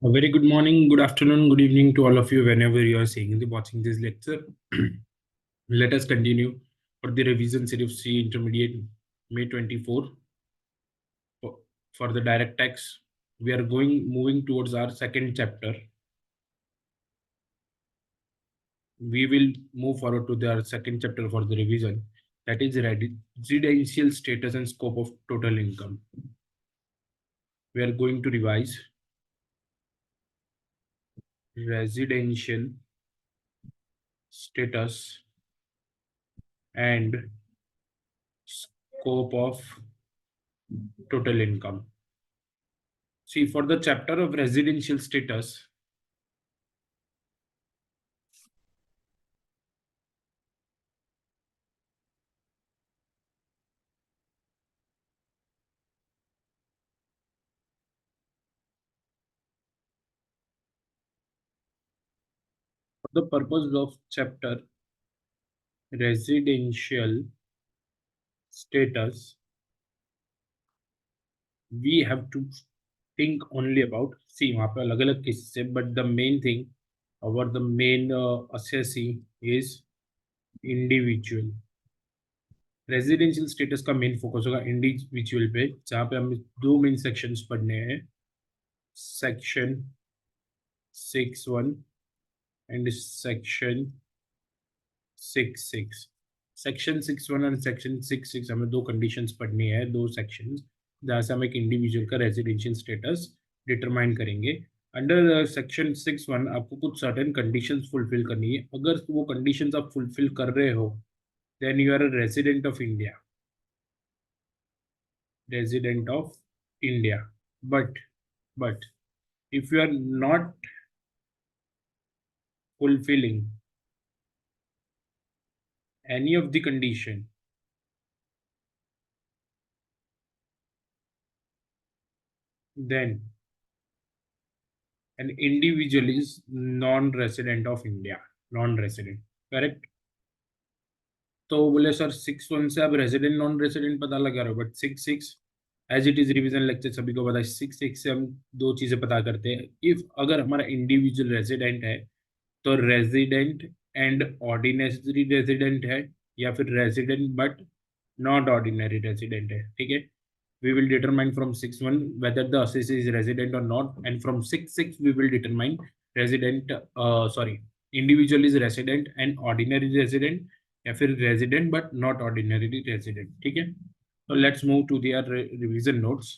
A very good morning, good afternoon, good evening to all of you whenever you are watching this lecture. Let us continue for the revision series C Intermediate May 24 for the direct tax. We are moving towards our second chapter. We will move forward to our second chapter for the revision, that is residential status and scope of total income. We are going to revise residential status and scope of total income. See, for the chapter of residential status, for the purpose of chapter residential status, we have to think only about, see, वहाँ पे अलग-अलग cases है, but the main thing, or the main assessee is individual. Residential status का main focus होगा individual पे, जहाँ पे हमें दो मेन सेक्शंस पढ़ने हैं, सेक्शन 6.1 एंड सेक्शन 6.6. सेक्शन 6.1 और सेक्शन 6.6 हमें दो कंडीशंस पढ़नी है, दो सेक्शंस, जहाँ से हम एक इंडिविजुअल का रेजिडेंशियल स्टेटस डिटरमाइन करेंगे. अंडर सेक्शन 6.1 आपको कुछ सर्टेन कंडीशंस फुलफिल करनी है. अगर वो कंडीशंस आप फुलफिल कर रहे हो, then you are a resident of India. Resident of India. But if you are not fulfilling any of the condition, then an individual is non-resident of India. Non-resident, correct? तो बोले sir 6.1 से अब resident non resident पता लगा रहे हो, but 6.6 as it is revision lecture सभी को पता है. 6.6 से हम दो चीजें पता करते हैं. इफ अगर हमारा इंडिविजुअल रेजिडेंट है तो रेजिडेंट एंड ऑर्डिनरी रेजिडेंट है, या फिर resident but not ordinary resident है. ठीक है, we will determine from 6.1 whether the assessee is resident or not, and from 6.6 we will determine individual is resident and ordinary resident, या फिर resident but not ordinary resident. ठीक है, so let's move to their revision notes.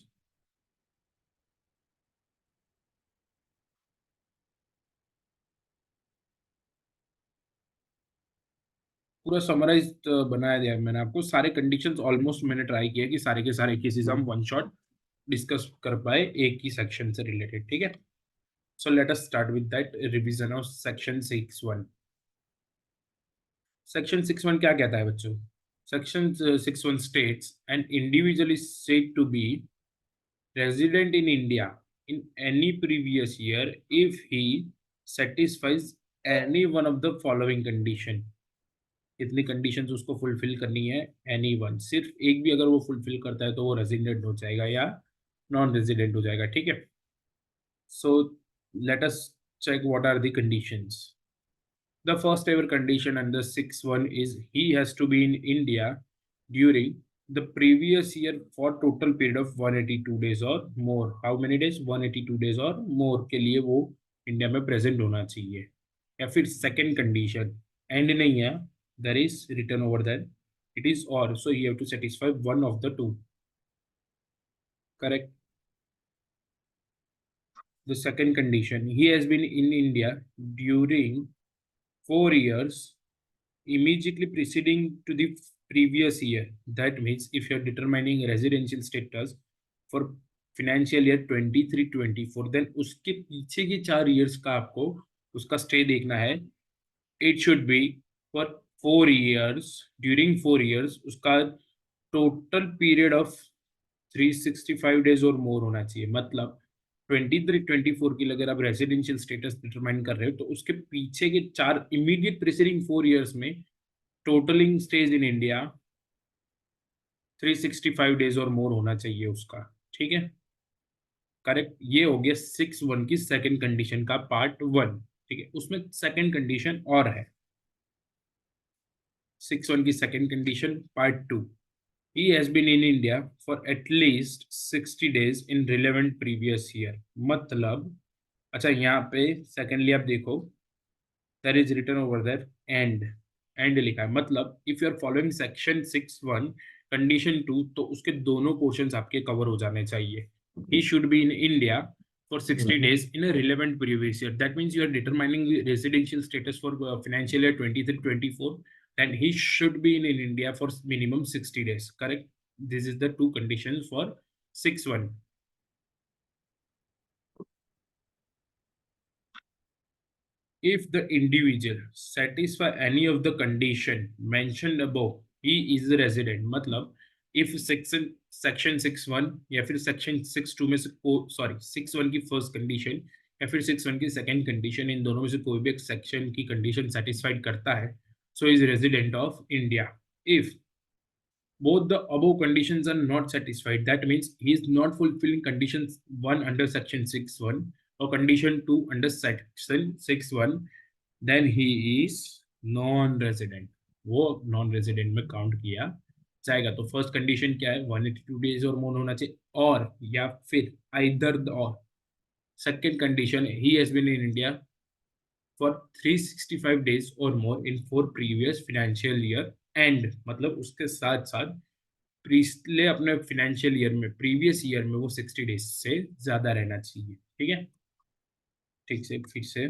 पूरा summarise बनाया दिया है मैंने आपको. सारे कंडीशंस ऑलमोस्ट मैंने ट्राई किया कि सारे के सारे केसेस हम वन शॉट डिस्कस कर पाए एक ही सेक्शन से रिलेटेड. ठीक है, so let us start with that revision of section 6.1. Section 6.1 क्या कहता है बच्चों? Section 6.1 states an individual is said to be resident in India in any previous year if he satisfies any one of the following condition. इतनी conditions उसको fulfil करनी है, any one, सिर्फ एक भी अगर वो फुलफिल करता है तो वो रेजिडेंट हो जाएगा या नॉन रेजिडेंट हो जाएगा. ठीक है, so let us check what are the conditions. The first ever condition under 6.1 is he has to be in India during the previous year for total period of 182 days or more. How many days? 182 days or more के लिए वो India में present होना चाहिए. या फिर second condition, and नहीं है, there is written over there, it is or, so you have to satisfy one of the two. Correct. The second condition, he has been in India during 4 years immediately preceding to the previous year. That means if you are determining residential status for financial year 23-24, then उसके पीछे के 4 years का आपको उसका stay देखना है. It should be for 4 years. During 4 years उसका total period of 365 days और more होना चाहिए. मतलब 23-24 के लिए अगर आप रेजिडेंशियल स्टेटस डिटरमाइन कर रहे हो तो उसके पीछे के 4 इमीडिएट प्रीसीडिंग 4 years में totalling stage in India 365 days और मोर होना चाहिए उसका. ठीक है, करेक्ट, ये हो गया 6.1 की सेकंड कंडीशन का पार्ट 1। ठीक है, उसमें सेकंड कंडीशन और है, 6.1 की second condition part 2। He has been in India for at least 60 days in relevant previous year। मतलब, अच्छा यहाँ पे सेकेंडली आप देखो, there is written over there and लिखा है, मतलब if you are following section 6.1 condition 2 तो उसके दोनों पोर्शंस आपके कवर हो जाने चाहिए। He should be in India for 60 days in a relevant previous year। That means you are determining the residential status for financial year 23-24, then he should be in India for minimum 60 days, correct? This is the two conditions for 6.1। If the individual satisfy any of the condition mentioned above, he is a resident। मतलब if section 6.1 या फिर section 6.2 में से sorry 6.1 की first condition या फिर 6.1 की second condition, इन दोनों में से कोई भी एक सेक्शन की कंडीशन सेटिस्फाइड करता है, so is resident of India. If both the above conditions are not satisfied, that means he is not fulfilling conditions 1 under section 6.1 or condition 2 under section 6.1, then he is non-resident। वो non resident में count किया जाएगा। तो first condition क्या है, 182 days और मोर होना चाहिए, और या फिर आइदर और। सेकंड कंडीशन है, he has been in India for 365 days और more in 4 previous financial year and, मतलब उसके साथ साथ पिछले अपने फाइनेंशियल ईयर में, प्रीवियस ईयर में वो 60 डेज से ज्यादा रहना चाहिए। ठीक है, ठीक से फिर से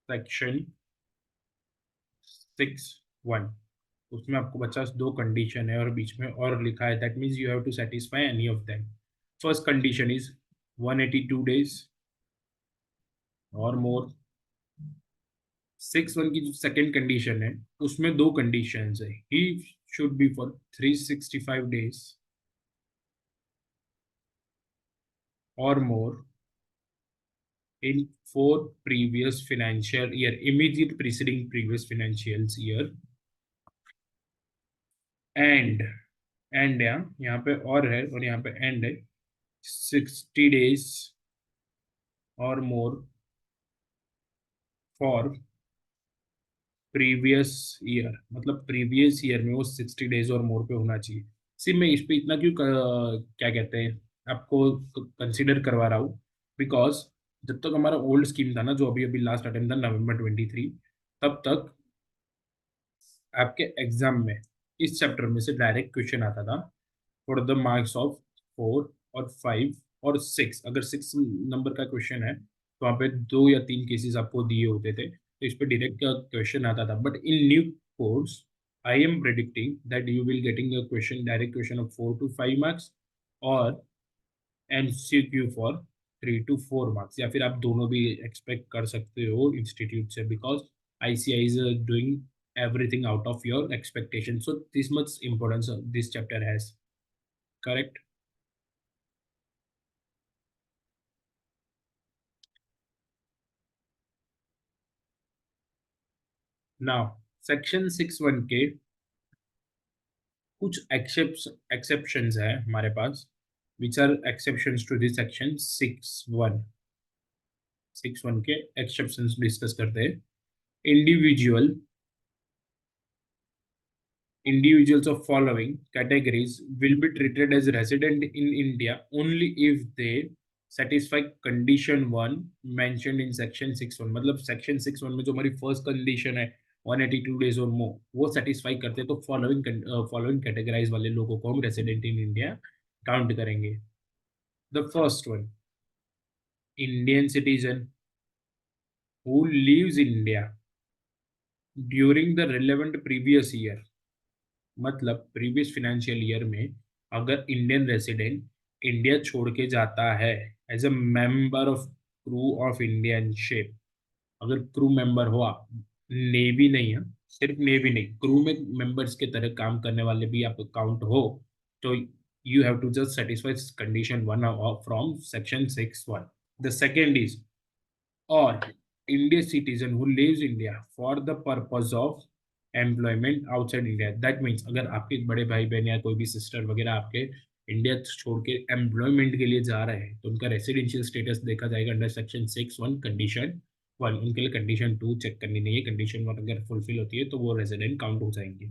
सेक्शन 6.1, उसमें आपको बच्चा दो कंडीशन है और बीच में और लिखा है, that means you have to satisfy any of them. First condition is 182 days और मोर। 6.1 की जो सेकेंड कंडीशन है उसमें दो कंडीशन है, he should be for 365 days और मोर in 4 previous financial year, immediate preceding previous financial year and, and यहाँ पे और है और यहाँ पे एंड है, 60 days और मोर फॉर प्रीवियस ईयर। मतलब प्रीवियस ईयर में वो 60 days और मोर पे होना चाहिए। सिर्फ मैं इस पे इतना क्यों क्या कहते हैं आपको कंसिडर करवा रहा हूँ, बिकॉज जब तक हमारा ओल्ड स्कीम था ना, जो अभी अभी लास्ट अटेम्प्ट था November 23, तब तक आपके एग्जाम में इस चैप्टर में से डायरेक्ट क्वेश्चन आता था फॉर द मार्क्स ऑफ 4 और 5 और 6। अगर 6 नंबर का क्वेश्चन है तो वहाँ पे 2 या 3 केसेस आपको दिए होते थे, तो इस पर डायरेक्ट क्वेश्चन आता था। But in new course I am predicting that you will getting a question, direct question of 4 to 5 marks और एमसीक्यू फॉर 3 to 4 मार्क्स, या फिर आप दोनों भी एक्सपेक्ट कर सकते हो इंस्टीट्यूट से, because ICI is doing everything out of your expectation, so this much importance this chapter has, correct? Now section 6.1 के कुछ exceptions है हमारे पास, which are exceptions to this section 6.1। 6.1 के exceptions डिस्कस करते हैं। individual Individuals of following categories will be treated as resident in India only if they satisfy condition 1 mentioned in section 6.1। मतलब section 6.1 में जो हमारी फर्स्ट कंडीशन है 182 days और मोर, वो सेटिस्फाई करते हैं तो फॉलोइंग कैटेगराइज वाले लोगों को हम रेसिडेंट इन इंडिया काउंट करेंगे। The first one, Indian citizen who lives in India during the relevant previous year. मतलब प्रीवियस फाइनेंशियल ईयर में अगर इंडियन रेसिडेंट इंडिया छोड़ के जाता है as a member of crew of Indian ship, अगर crew member हुआ, नेवी नहीं है, सिर्फ नेवी नहीं, क्रू में मेंबर्स के तरह काम करने वाले भी आप काउंट हो, तो you have to just satisfy condition 1 from section 6.1। The second is, or Indian citizen who lives India for the purpose of employment outside India. That means अगर आपके बड़े भाई बहन या कोई भी सिस्टर वगैरह आपके इंडिया छोड़ के एम्प्लॉयमेंट के लिए जा रहे हैं तो उनका रेसिडेंशियल स्टेटस देखा जाएगा अंडर सेक्शन 6(1) कंडीशन 1. उनके लिए कंडीशन 2 चेक करनी नहीं है. कंडीशन 1 अगर फुलफिल होती है तो वो रेजिडेंट काउंट हो जाएंगे.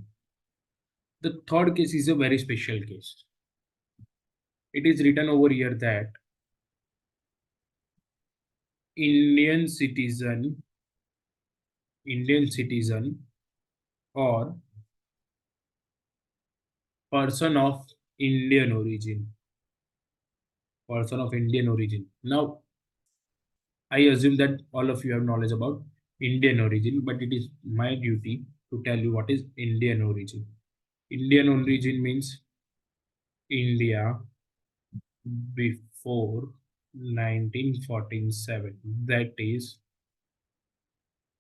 The third case is a very special case. It is written over here that Indian citizen, Indian citizen or person of Indian origin, person of Indian origin. Now, I assume that all of you have knowledge about Indian origin, but it is my duty to tell you what is Indian origin. Indian origin means India before 1947. That is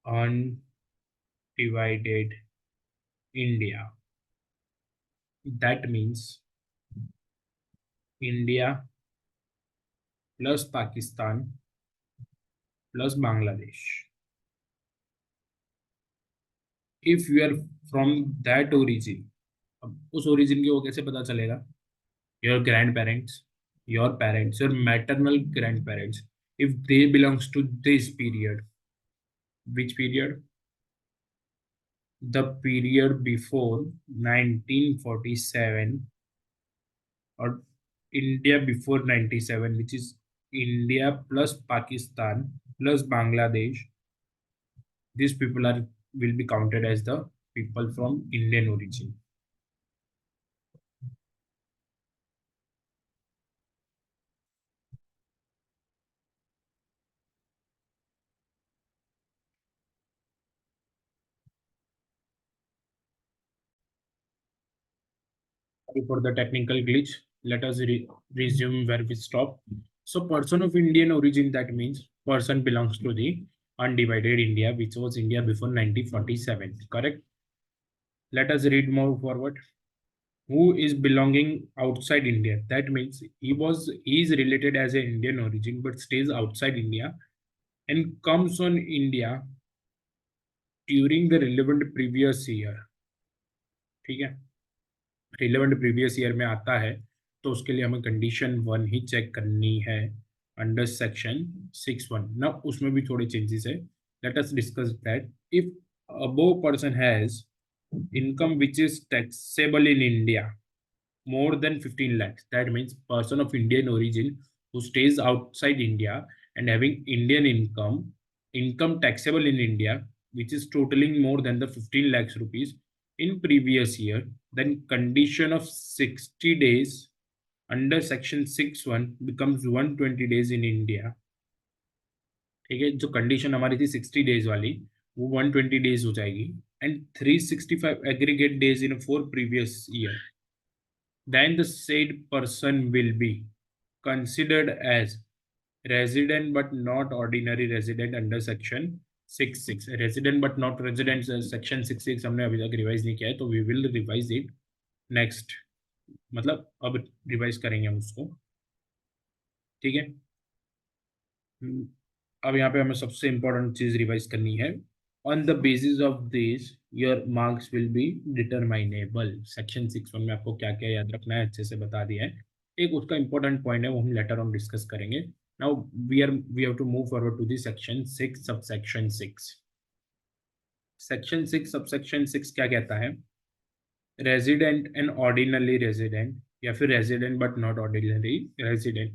undivided India. That means India plus Pakistan plus Bangladesh. If you are from that origin, अब उस origin की वो कैसे पता चलेगा? Your grandparents, your parents, your maternal grandparents, if they belongs to this period, which period? The period before 1947 or India before 97, which is India plus Pakistan plus Bangladesh. These people are will be counted as the people from Indian origin. Sorry for the technical glitch. Let us resume where we stopped. So, person of Indian origin, that means person belongs to the undivided India, which was India before 1947. Correct? Let us read more forward. Who is belonging outside India? That means he is related as an Indian origin but stays outside India and comes on India during the relevant previous year. ठीक है, relevant previous year में आता है तो उसके लिए हमें condition 1 ही check करनी है अंडर सेक्शन 6(1). ना उसमें भी थोड़े चेंजेस है. Let us discuss that. If above person has income which is taxable in India more than 15 lakhs. That means person of Indian origin who stays outside India and having Indian income taxable in India, which is totaling more than the 15 lakhs rupees in previous year, then condition of 60 days under section 6(1) becomes 120 days in India. ठीक है, जो condition हमारी थी 60 days वाली वो 120 days हो जाएगी and 365 aggregate days in 4 previous year. Then the said person will be considered as resident but not ordinary resident under section 6(6). Resident but not resident section 6(6) हमने अभी तक रिवाइज नहीं किया है तो we will revise it next. मतलब अब revise करेंगे हम उसको. ठीक है, अब यहाँ पे हमें सबसे इंपॉर्टेंट चीज रिवाइज करनी है. On the basis of this your marks will be determinable. Section 6(1) में आपको क्या क्या याद रखना है अच्छे से बता दिया है. एक उसका इंपॉर्टेंट पॉइंट है वो हम लेटर ऑन डिस्कस करेंगे. Now we have to move forward to the section 6 subsection 6. Section 6 subsection 6 क्या कहता है? रेजिडेंट एंड ऑर्डिनरी रेजिडेंट या फिर resident but not ordinary resident.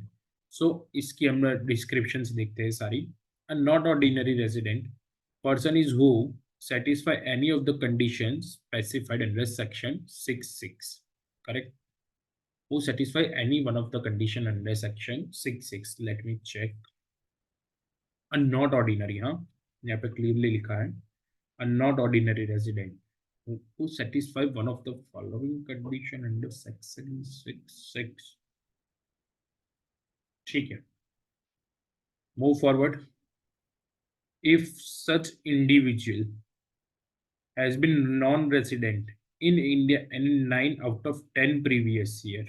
So इसकी हम डिस्क्रिप्शंस देखते हैं सारी. A not ordinary resident person is who satisfy any of the conditions specified under section 6(6). Correct? Who satisfy any one of the condition under section 6(6). Let me check. A not ordinary, हाँ यहाँ पे clearly लिखा है a not ordinary resident who satisfy one of the following condition under section 6(6). ठीक है, move forward. If such individual has been non-resident in India in 9 out of 10 previous year,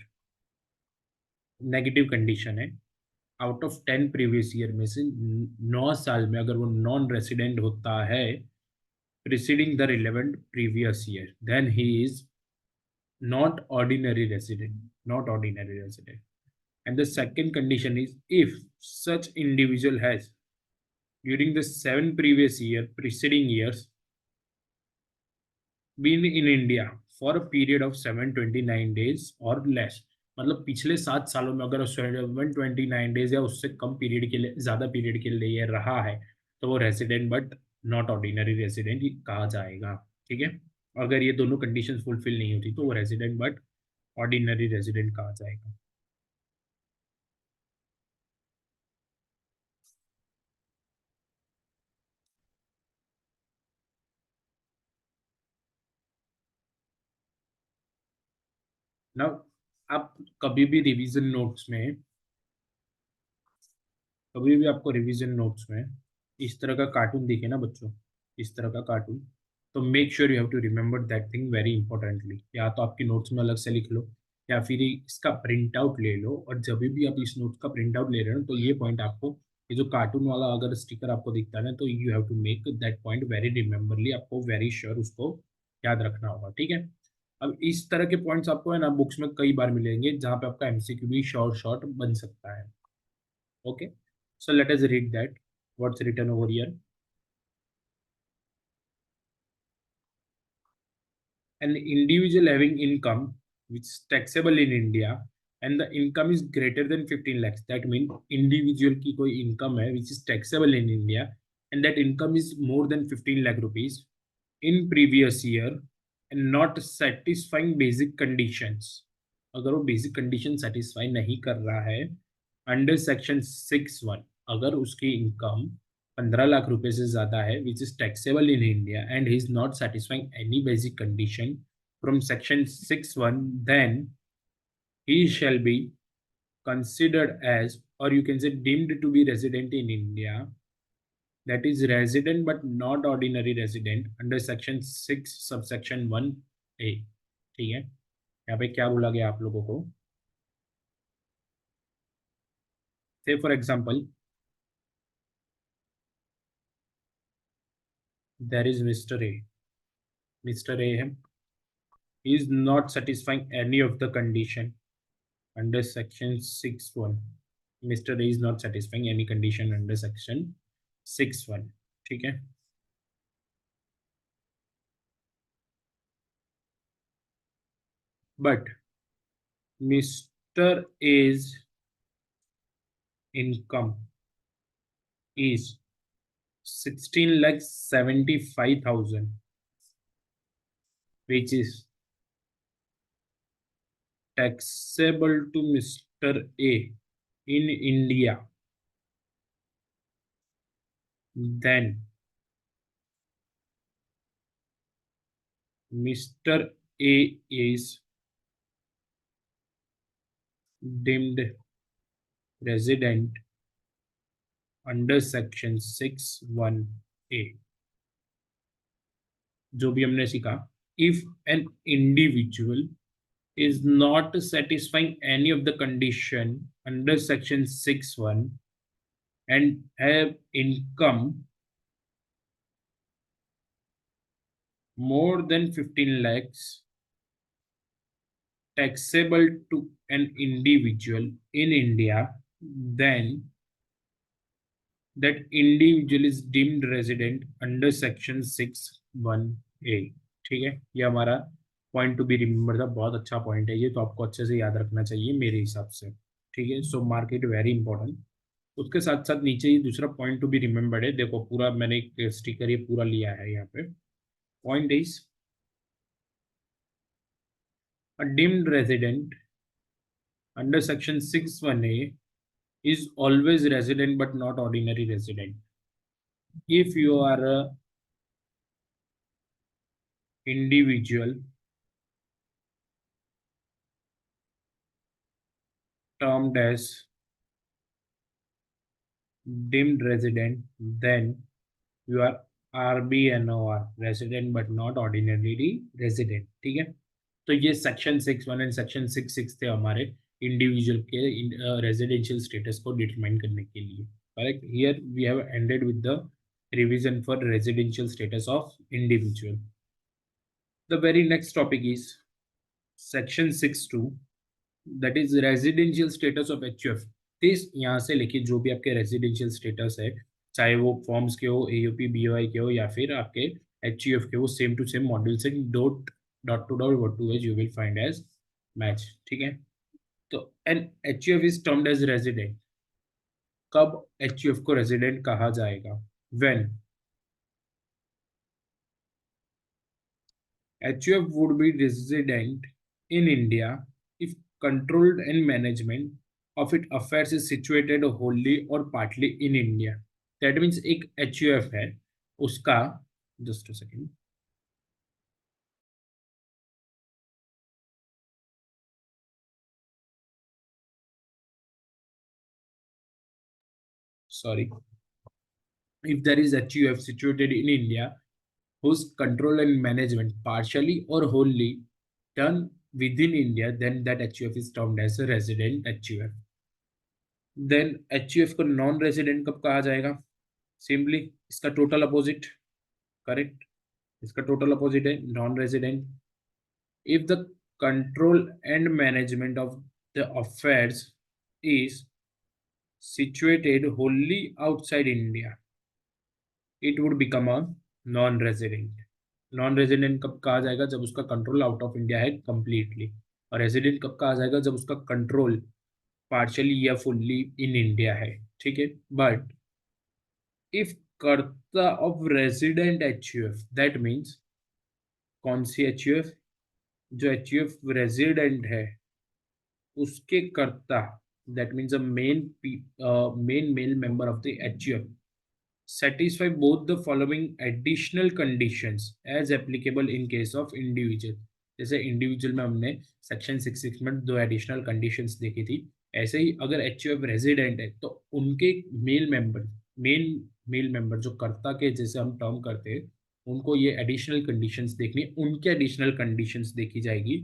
negative condition है. Out of 10 previous year में से 9 साल में अगर वो non resident होता है preceding the relevant previous year, then he is not ordinary resident, not ordinary resident. And the second condition is if such individual has during the 7 previous preceding years been in India for a period of 729 days or less. मतलब पिछले 7 सालों में अगर 729 days या उससे कम period के लिए, ज्यादा पीरियड के लिए रहा है, तो वो resident but not ordinary resident कहा जाएगा। ठीक है, अगर ये दोनों कंडीशंस फुलफिल नहीं होती तो वो रेसिडेंट बट ऑर्डिनरी रेसिडेंट कहा जाएगा। ना, आप कभी भी रिवीजन नोट्स में, कभी भी आपको रिवीजन नोट्स में इस तरह का कार्टून दिखे ना बच्चों, इस तरह का कार्टून, तो make sure you have to remember that thing very importantly. या तो आपकी नोट्स में अलग से लिख लो या फिर इसका प्रिंट आउट ले लो, और जब भी आप इस नोट्स का प्रिंट आउट ले रहे हो तो ये पॉइंट आपको, ये जो कार्टून वाला अगर स्टिकर आपको दिखता है ना, तो you have to make that point very rememberly, आपको वेरी श्योर उसको याद रखना होगा। ठीक है, अब इस तरह के पॉइंट्स आपको है ना बुक्स में कई बार मिलेंगे जहाँ पे आपका एमसीक्यू भी शॉर्ट शॉर्ट बन सकता है। Okay, so let us read that. What's written over here? An individual having income which is taxable in India and the income is greater than 15 lakhs. That means individual की कोई income है which is taxable in India and that income is more than 15 lakh rupees in previous year and not satisfying basic conditions. अगर वो basic condition satisfy नहीं कर रहा है under section 6(1), अगर उसकी इनकम 15 लाख रुपए से ज्यादा है which is taxable in India and he is not satisfying any basic condition from section 6(1), then he shall be considered as, or you can say deemed to be resident in India, that is resident but not ordinary resident under section 6 subsection 1A। ठीक है, यहाँ पे क्या बोला गया आप लोगों को? से for example there is mister A, mister A है, is not satisfying any of the condition under section 6(1). Mr. A is not satisfying any condition under section 6(1). ठीक है, but Mr. A's income is 16,75,000, which is taxable to Mr. A in India, then Mr. A is deemed resident under section 6(1)A। जो भी हमने सीखा, if an individual is not satisfying any of the condition under section 6(1) and have income more than 15 lakhs taxable to an individual in India, then that individual is deemed resident under section 6(1)A। ठीक है, ये हमारा point to B remember था, बहुत अच्छा point है ये, तो आपको अच्छे से याद रखना चाहिए मेरे हिसाब से। ठीक है, सो मार्क इट वेरी इंपॉर्टेंट। उसके साथ साथ नीचे ही दूसरा पॉइंट टू बी रिमेम्बर्ड है, देखो पूरा मैंने एक स्टिकर ये पूरा लिया है यहाँ पे। Point is a deemed resident under section 6(1)A is always resident but not ordinary resident. If you are a individual termed as deemed resident, then you are RBNOR, resident but not ordinarily resident। ठीक है, तो ये section 6(1) and section 6(6) थे हमारे, individual के residential status को determine करने के लिए. Correct. Here we have ended with the revision for residential status of individual. The very next topic is section 6(2), that is residential status of HUF. इस यहाँ से लेके जो भी आपके रेजिडेंशियल स्टेटस है, चाहे वो फॉर्म्स के हो, AUP BOI के हो, या फिर आपके HUF के हो, सेम टू सेम मॉड्यूल से dot to word to as you will find as match. ठीक है. तो an HUF is termed as resident. कब HUF को रेजिडेंट कहा जाएगा? When HUF would be resident in India if controlled and management of its affairs is situated wholly or partly in India. That means एक HUF है, उसका just a second. Sorry. If there is HUF situated in India whose control and management partially or wholly done within India, then that HUF is termed as a resident HUF. Then HUF को non resident कब कहा जाएगा? Simply इसका total opposite. Correct. इसका total opposite है non resident. If the control and management of the affairs is situated wholly outside India, it would become a non-resident. Non-resident कब कहा जाएगा? जब उसका कंट्रोल आउट ऑफ इंडिया है completely. और resident कब कहा जाएगा? जब उसका कंट्रोल पार्शियली या फुल्ली इन इंडिया है. ठीक है. बट इफ कर्ता of resident HUF, that means कौन सी HUF? जो HUF रेजिडेंट है उसके कर्ता, that means a main male member of the HUF satisfy both the following additional conditions as applicable in case of individual. जैसे individual में हमने section 66 में 2 additional conditions देखी थी, ऐसे ही अगर HUF रेजिडेंट है तो उनके मेल मेंबर जो कर्ता के जैसे हम टर्म करते हैं, उनको ये एडिशनल कंडीशंस देखनी, उनके एडिशनल कंडीशंस देखी जाएगी.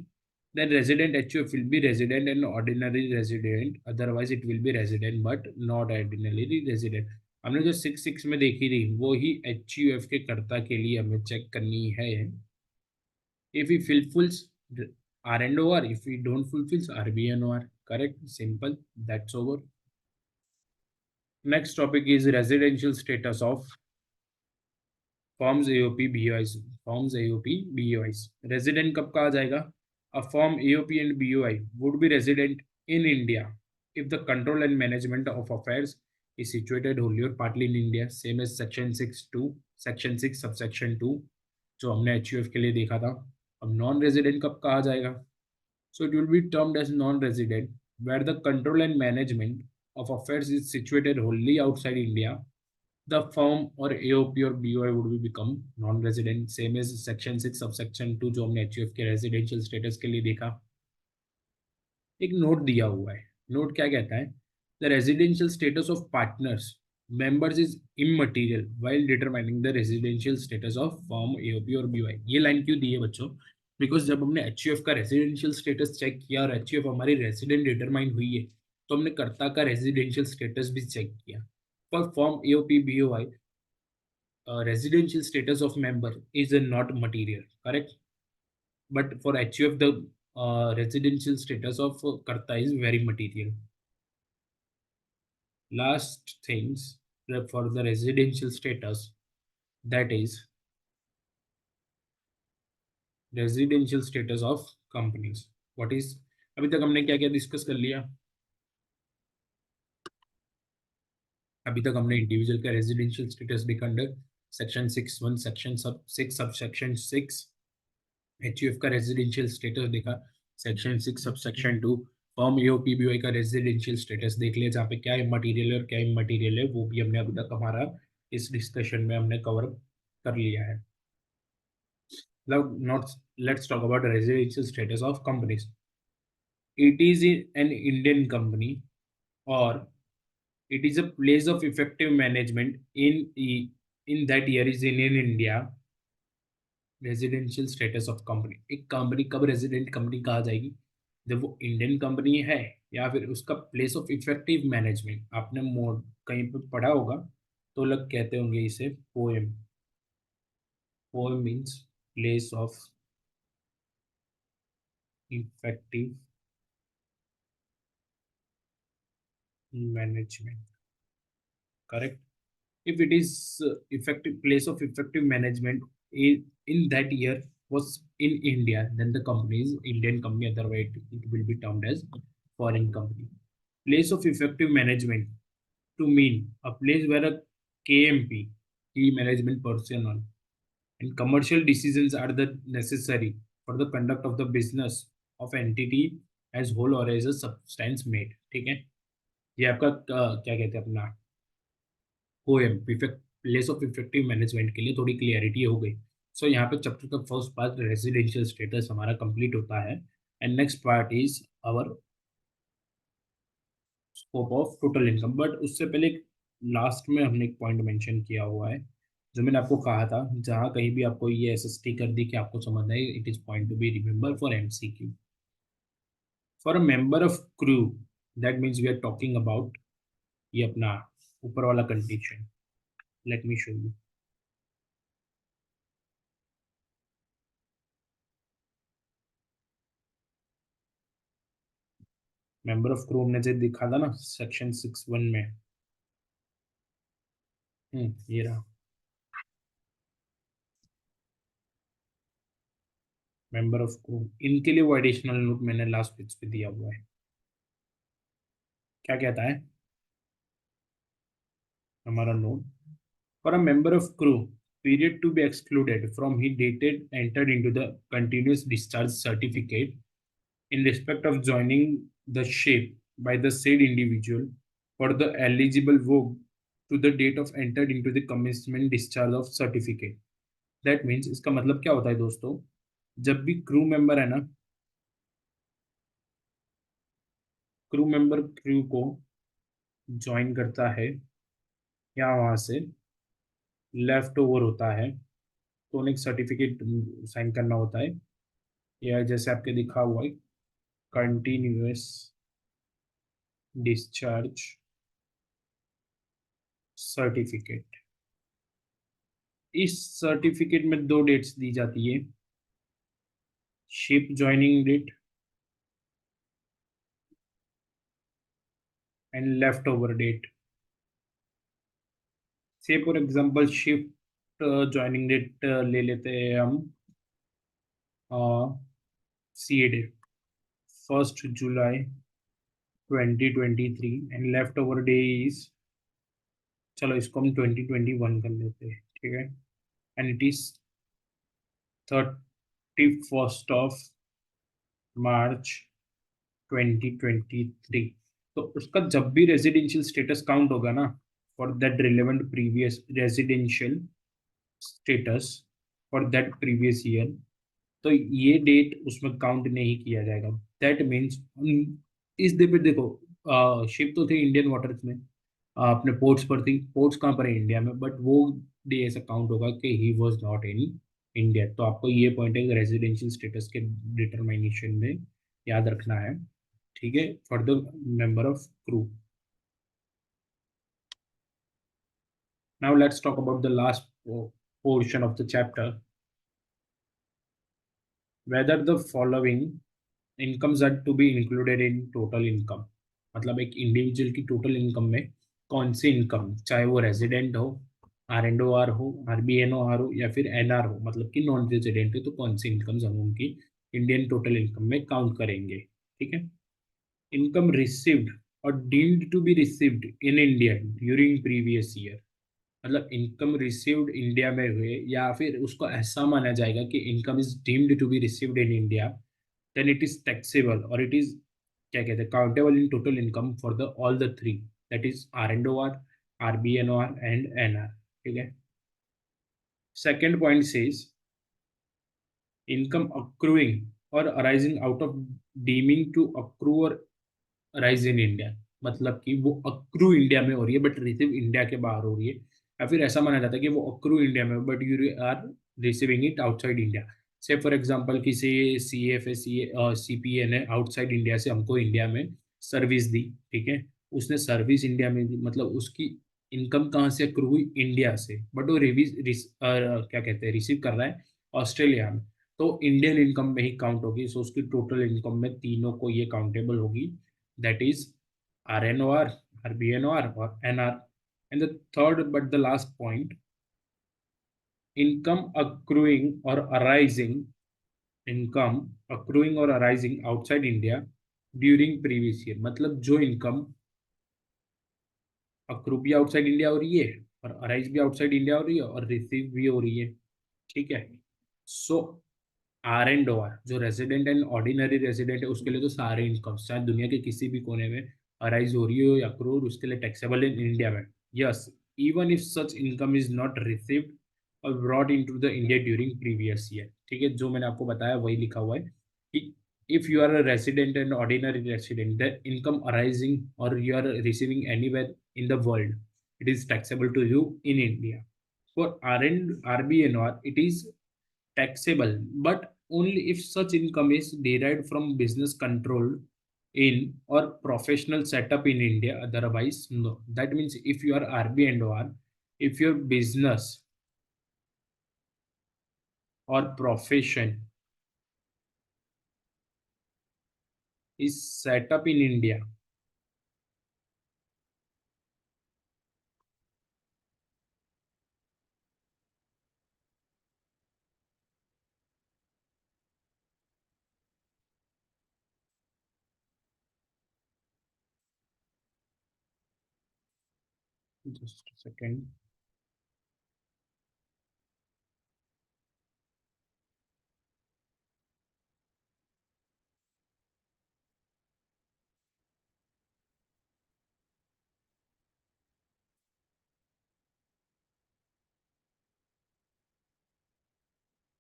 Then resident HUF will be resident and ordinary resident, otherwise it will be resident but not ordinary resident. हमने जो 6(6) में देखी थी वो ही HUF के कर्ता के लिए हमें चेक करनी है. If he fulfills R and OR, if he don't fulfills RB and OR. Correct. Simple. That's over. Next topic is residential status of forms AOP BOIs. Forms AOP BOIs. Resident कब कहा जाएगा? A form AOP and BOI would be resident in India if the control and management of affairs is situated wholly or partly in India. Same as section 6(2), section 6 subsection 2 जो हमने HUF के लिए देखा था. अब नॉन रेजिडेंट कब कहा जाएगा? So it will be termed as non-resident where the control and management of affairs is situated wholly outside India. The firm or AOP or BOI would be become non-resident. Same as section 6 subsection 2 जो हमने HUF के residential status के लिए देखा. एक note दिया हुआ है. नोट क्या कहता है? The residential status of partners members is immaterial while determining the residential status of firm AOP और BOI. ये लाइन क्यों दी है बच्चों? बिकॉज जब हमने HUF का रेजिडेंशियल स्टेटस चेक किया और HUF हमारी रेजिडेंट डिटरमाइन हुई है, तो हमने कर्ता का रेजिडेंशियल स्टेटस भी चेक किया. For form AOP BOI, residential status of member is not material. Correct. But for HUF the residential status of karta is very material. Last things for the residential status, that is residential status of companies. What is? अभी तक हमने क्या क्या discuss कर लिया? अभी तक हमने इंडिविजुअल का रेजिडेंशियल स्टेटस देखा under section 6(1), section 6 subsection 6. HUF का रेजिडेंशियल स्टेटस देखा section 6 subsection 2. Form AOP BOI का रेजिडेंशियल स्टेटस देख लिया जहाँ पे क्या मटीरियल है और क्या इमटीरियल है, वो भी हमने अभी तक हमारा इस डिस्कशन में हमने कवर कर लिया है. Let's talk about residential status of companies. It is an Indian company or it is a place of effective management in that year is in India. Residential status of company. एक company कब resident company कहा जाएगी? जब वो Indian company है या फिर उसका प्लेस ऑफ इफेक्टिव मैनेजमेंट, आपने मोड कहीं पे पढ़ा होगा, तो लोग कहते होंगे इसे poem. Poem means place of effective management, correct. If it is effective place of effective management in that year was in India, then the company is Indian company. Otherwise, it will be termed as foreign company. Place of effective management to mean a place where a KMP, key management personnel, and commercial decisions are the necessary for the conduct of the business of entity as whole or as a substance made. ठीक है, ये आपका क्या कहते हैं अपना poem effect place of effective management के लिए थोड़ी क्लियरिटी हो गई। सो यहाँ पे चैप्टर का फर्स्ट पार्ट रेजिडेंशियल स्टेटस हमारा कंप्लीट होता है, and next part is our scope of total income. But उससे पहले लास्ट में हमने एक पॉइंट मेंशन किया हुआ है, जो मैंने आपको कहा था, जहाँ कहीं भी आपको ये एसएसटी कर दी कि आपको समझ आए, it is point to be remember for MCQ. For a member of crew, that means we are talking about ये अपना ऊपर वाला condition. Let me show you. Member of crew हमने जो दिखा था ना सेक्शन 6(1) में, ये रहा मेंबर ऑफ क्रू। इनके लिए वो एडिशनल नोट मैंने लास्ट पेज पे दिया हुआ है। क्या कहता है हमारा note? For a member of crew, period to be excluded from he dated entered into the continuous discharge certificate in respect of joining the ship by the said individual for the eligible work to the date of entered into the commencement discharge of certificate। That means इसका मतलब क्या होता है दोस्तों, जब भी crew member है ना, क्रू मेंबर क्रू को ज्वाइन करता है या वहां से लेफ्ट ओवर होता है, तो उन्हें एक सर्टिफिकेट साइन करना होता है, या जैसे आपके दिखा हुआ है कंटिन्यूअस डिस्चार्ज सर्टिफिकेट। इस सर्टिफिकेट में दो डेट्स दी जाती है, ship joining date and left over date. से for example ship joining date ले लेते हैं हम, see a date 1 July 2023, and left over day is, चलो इसको हम 2021 कर लेते हैं, ठीक है, एंड इट इज 31 मार्च 2023। तो उसका जब भी रेजिडेंशियल स्टेटस काउंट होगा ना, for that relevant previous residential status for that previous year, तो ये डेट उसमें काउंट नहीं किया जाएगा। दैट मीन्स इस डे पे देखो, शिप तो थी इंडियन वाटर्स में, अपने पोर्ट्स पर थी, पोर्ट्स कहाँ पर है इंडिया में, बट वो डे ऐसा काउंट होगा कि he was not in India. तो आपको ये पॉइंट है रेजिडेंशियल स्टेटस के डिटरमिनेशन में याद रखना है, ठीक है, for the member of crew. Now let's talk about the last portion of the chapter, whether the following incomes are to be included in total income. मतलब एक इंडिविजुअल की टोटल इनकम में कौन सी इनकम, चाहे वो रेजिडेंट हो, R and O R हो, R B N O R हो, या फिर एन आर हो, मतलब कि नॉन रेजिडेंट है, तो कौन सी इनकम्स हम उनकी इंडियन टोटल इनकम में काउंट करेंगे, ठीक है। इनकम रिसीव्ड और deemed to be received in India during previous year. मतलब इनकम रिसीव्ड इंडिया में हुए, या फिर उसको ऐसा माना जाएगा कि income is deemed to be received in India, then it is taxable or it is क्या कहते हैं countable in total income for the all the three, that is R and O R, R B N O R and N R, ठीक है। Second point says income accruing और arising out of deeming to accrue और rise in India. मतलब कि वो accrue India में हो रही है बट रिसीव इंडिया के बाहर हो रही है, या फिर ऐसा माना जाता है कि वो अक्रू इंडिया में but you are receiving it outside India. Say for example किसी C F A C P N है आउटसाइड इंडिया से हमको इंडिया में सर्विस दी, ठीक है। उसने सर्विस इंडिया में दी, मतलब उसकी इनकम कहाँ से अक्रू हुई, इंडिया से, बट वो क्या कहते हैं, रिसीव कर रहा है ऑस्ट्रेलिया में। तो इंडियन इनकम में ही काउंट होगी, सो उसकी टोटल इनकम में तीनों को ये काउंटेबल होगी। दैट इज RNOR, RBNOR और NR। And the third but the last point, income accruing or arising income accruing or arising outside India during previous year, मतलब जो इनकम अक्रू भी आउटसाइड इंडिया हो रही है, और अराइज भी आउटसाइड इंडिया हो रही है, और रिसीव भी हो रही है, ठीक है। सो R&OR, जो रेजिडेंट एंड ऑर्डिनरी रेजिडेंट है, उसके लिए तो सारे इनकम चाहे दुनिया के किसी भी कोने में अराइज हो रही हो या अक्रू, उसके लिए टैक्सेबल इन इंडिया में। Yes, even if such income is not received और brought into the India during previous year, ठीक है। जो मैंने आपको बताया वही लिखा हुआ है कि if you are a resident and ordinary resident, the income arising or you are receiving anywhere in the world, it is taxable to you in India. For RBNR, it is taxable, but only if such income is derived from business controlled in or professional setup in India. Otherwise, no. That means if you are RBNR, if your business or profession is set up in India, just a second.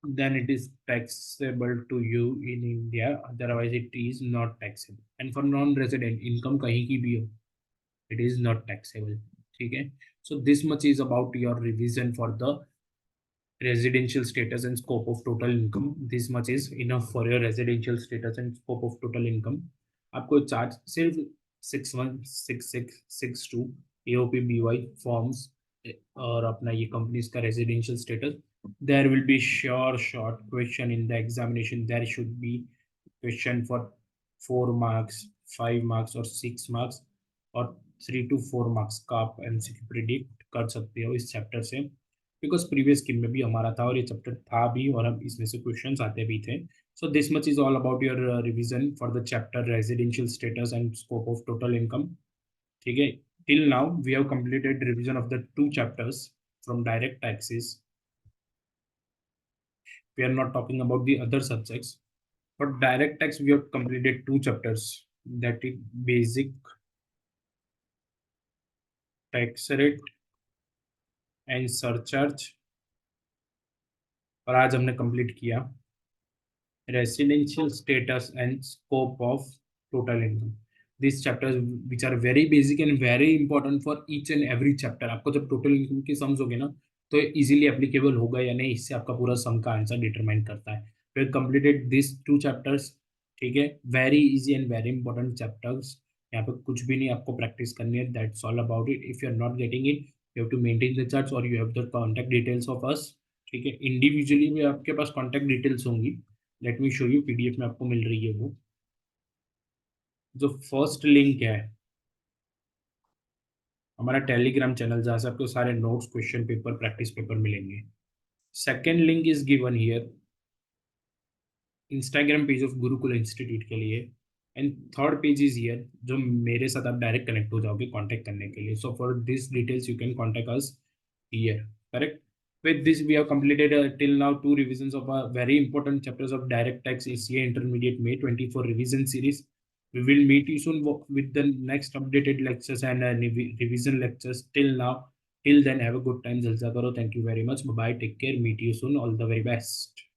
Then it is taxable to you in India. Otherwise, it is not taxable. And for non-resident, income kahin ki bhi ho, it is not taxable. Okay. So this much is about your revision for the residential status and scope of total income. This much is enough for your residential status and scope of total income. आपको charge सिर्फ 616662 AOPBY forms और अपना ये companies का residential status, there will be sure short question in the examination. There should be question for 4 marks, 5 marks और 6 marks और 3 to 4 marks का आप MCQ प्रिडिक्ट कर सकते हो इस चैप्टर से, बिकॉज प्रीवियस स्कीम में भी हमारा था और ये चैप्टर था भी, और हम इसमें से क्वेश्चंस आते भी थे। So this much is all about your revision for the chapter residential status and scope of total income, ठीक है। Till now we have completed revision of the 2 chapters from direct taxes. We are not talking about the other subjects. For direct tax, we have completed 2 chapters. That is basic tax rate and surcharge. और आज हमने complete किया residential status and scope of total income. These chapters which are very basic and very important for each and every chapter. आपको जब total income की sums होगे ना, तो इजीली एप्लीकेबल होगा या नहीं, इससे आपका पूरा सम का आंसर डिटरमाइन करता है। वी कंप्लीटेड दिस 2 chapters, ठीक है। Very easy and very important chapters, यहाँ पे कुछ भी नहीं आपको प्रैक्टिस करनी है, that's all about it. If you are not getting it, you have to maintain the charts और you have the contact details of us, ठीक है। इंडिविजुअली भी आपके पास कॉन्टैक्ट डिटेल्स होंगी, let me show you, PDF में आपको मिल रही है वो। जो फर्स्ट लिंक है हमारा टेलीग्राम चैनल, जहाँ से आपको सारे notes, question paper, practice paper मिलेंगे। Second link is given here, Instagram page of Gurukul institute के लिए। And third page is here, जो मेरे साथ आप डायरेक्ट कनेक्ट हो जाओगे कॉन्टैक्ट करने के लिए। So for this details you can contact us here, correct. With this, we have completed till now 2 revisions of very important chapters of direct tax ACA Intermediate May 24 revision series. We will meet you soon with the next updated lectures and revision lectures. Till then, have a good time. Jalsa karo. Thank you very much. Bye bye. Take care. Meet you soon. All the very best.